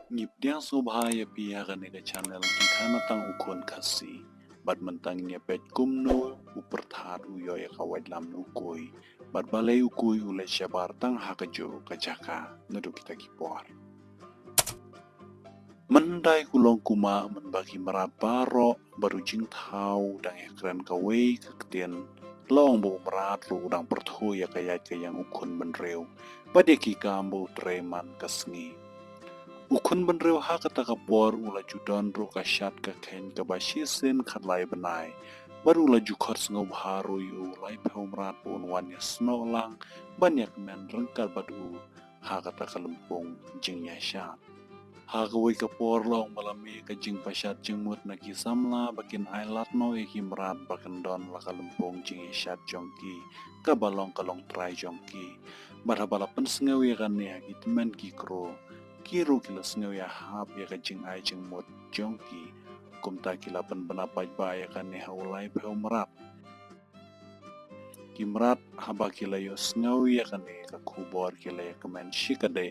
Ngipdyang subhaya piyakan ega channel kikana tang ukon kasi. Bad mentang niya pet kumno uperthar uyoy kawad lam ukui. Bad balay ukui ule syabar tang hakajo kajaka nadu kita kipor. Mendai kulong kuma menbagi merat baro baru jing tau dang ekran kawai kektian long bo merat lu dang perthu ya kayat kayang ukon benreu. Badya kikambo treman kasngi. Ukun benreu ha kata kapor ula judan ro kasyat ka ken ka basisen khatlai benai. Baru ula jukor sengau haru yu lai pau merat pun wan ya sno lang banyak men rengkar badu ha kata kalempung jing ya syat. Ha kawai kapor long malami ka jing pasyat jing mut na kisamla bakin ailat no eki merat bakan don la kalempung jing ya syat jongki ka balong kalong trai jongki. Barhabalapan sengau ya kan ya gitmen kikro. Kiro kila sengau ya hap ya kajing ai jeng mot jongki kumta kila pen benapaj ba ya kan ya ulai peo merat kimrat haba kila yo sengau ya kan ya kakubor kila ya kemen shikadai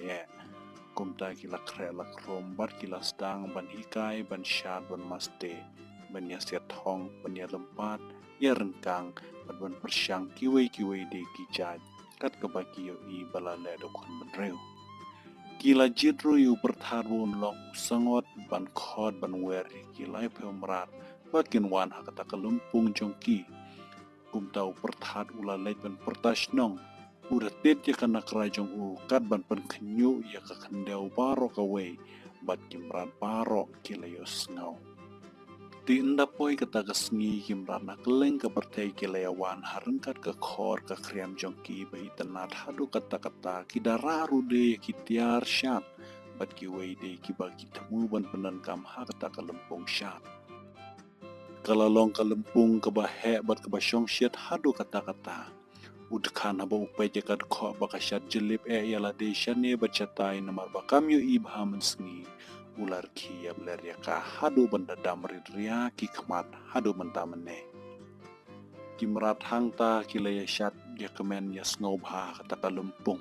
kumta kila krela krombar kila stang ban hikai ban syat ban maste ban ya siatong ban ya lempat ya rengkang ban persyang kiwai de kijaj kat kebaki yo i balale dokon benreu Kila jidro yu bertarun long sangot ban khod ban wer kila peumrat bakin wan hakata kalumpung jongki kumtau pertat ula leit ban pertas nong udah tet ya kana kerajong u kat ban pen kenyu ya ka kendau baro kawe bat kimrat baro kila yos ngau Ti enda poi kata kesngi kimrat na keleng ke pertai kila yawan harengkat ke khor ke kriam jongki bai tenat hadu kata-kata kidararu de kitiar syat bat kiwai de kibagi temu ban penan kam ha kata kalempung syat kalalong kalempung kebahe bat kebasyong syat hadu kata-kata udkan haba upai jakat kho bakasyat jelip yala de syane bacatai namar bakam yu ibha mensengi ular kia beler ya ka hadu benda damri ria ki kemat hadu mentamene kimrat hangta kila ya syat ya kemen ya snobha kata kalumpung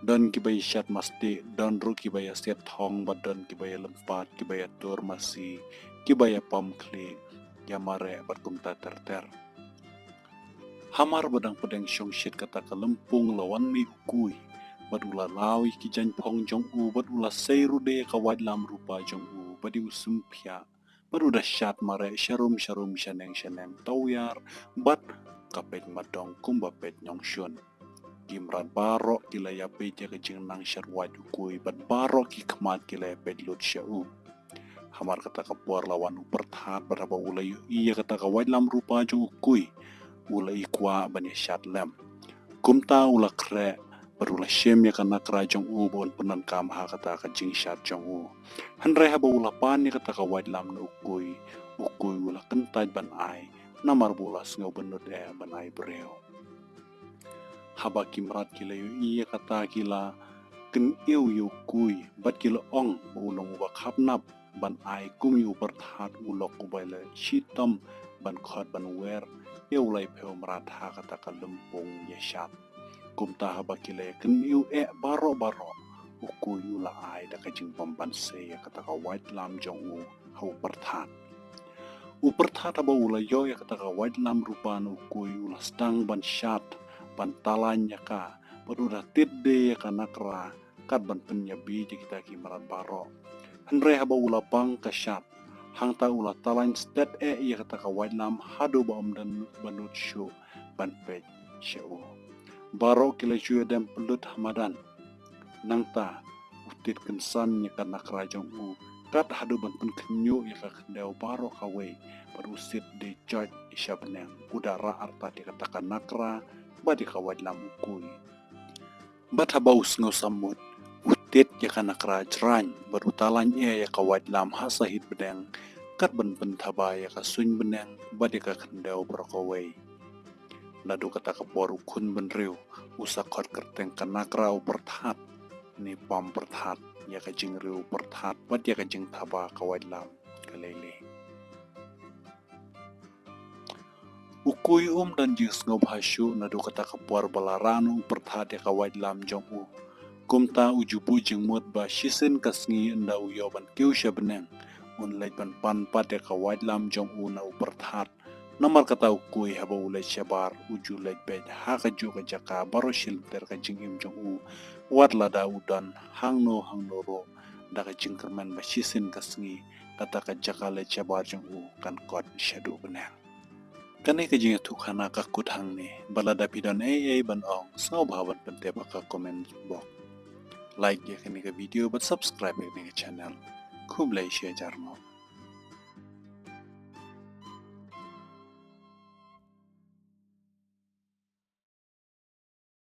don kibaya syat masti don ru kibaya set thong badan kibaya lempat kibaya tur masi kibaya pam kli ya mare berkumta terter hamar badang pedang syong syit kata kalumpung lawan mi ukui badula lawi ki jan pong jong u badula seiru de kawad lam rupa jong u badi usum pia badu dasyat mare syarum syaneng tawyar bat kapet madong kumba pet nyong syun kimrat baro kila ya pe ja kejing nang syarwaj ukui bat baro ki kemat kila ya pet lut syau hamar kata kapuar lawan uperthat berapa ulai iya kata kawad lam rupa jong ukui ulai kwa bani syat lem kumta ula kre berula syem ya kana kerajong u bon penan kam ha kata kajing syat jong u hanre haba ula pan ya kata kawad lam na ukui ula kentaj ban ai namar bula sengau benut ban ai breo haba kimrat kila yu iya kata kila ken yu kui bat kila ong ulong uba khapnap ban ai kum yu berthat ulok ubaile shitam ban khot ban wer ya ulai peo meratha kata kalumpung ya syat kumta haba kila ken yu baro ukui ula ai da kajing pamban se ya kata kawait lam jong u hau berthat uperthat haba ula yo ya kata kawait lam rupan ukui ula stang ban syat ban talanya ka baru tit de ya kanakra kat ban penyabi di kita kimarat baro henre haba ula pang kasyat hang ta ula talan stet ya kata kawait lam hadu ba dan banut syu ban pej syau baro kila syu dan pelut hamadan nang ta utit kensan ya kana kerajong u kat hadu ban pen kenyu ya ka kendau baro kawe berusit di jaj isyabeneng udara arta dikatakan nakra badi kawad lam ukui bat habaus ngau samut utit ya kana kerajran berutalan ya kawad lam hasahit bedeng kat ben thaba ya ka suny beneng badi ka kendau brokawe nadu kata kapor ukun benriu usakot kerteng kanakra uperthat ni pam perthat ya ka jing riu perthat bat ya ka jing thaba kawad lam kalele ukui dan jing ngau bhasyu nadu kata kapuar balaranu perthat ya kawad lam jong u kumta ujubu jing mut ba shisen kasngi nda uyo ban kiu shabneng unlai ban pan pate ka white lam jong u na uperthat namar kata ukui haba ulai shabar uju lek bed haka juga jaka baro shil ter ka jing im jong u wat lada udan hangno ro daga jing kerman ba shisen kasngi kata ka jaka le shabar jong u kan kot shadu benang kane ka jing tukhana ka kuthang ni balada pidon ban ong so bhawan pente ba ka comment box like ya kini ka video but subscribe ya kini ka channel खूब लाई share jarmo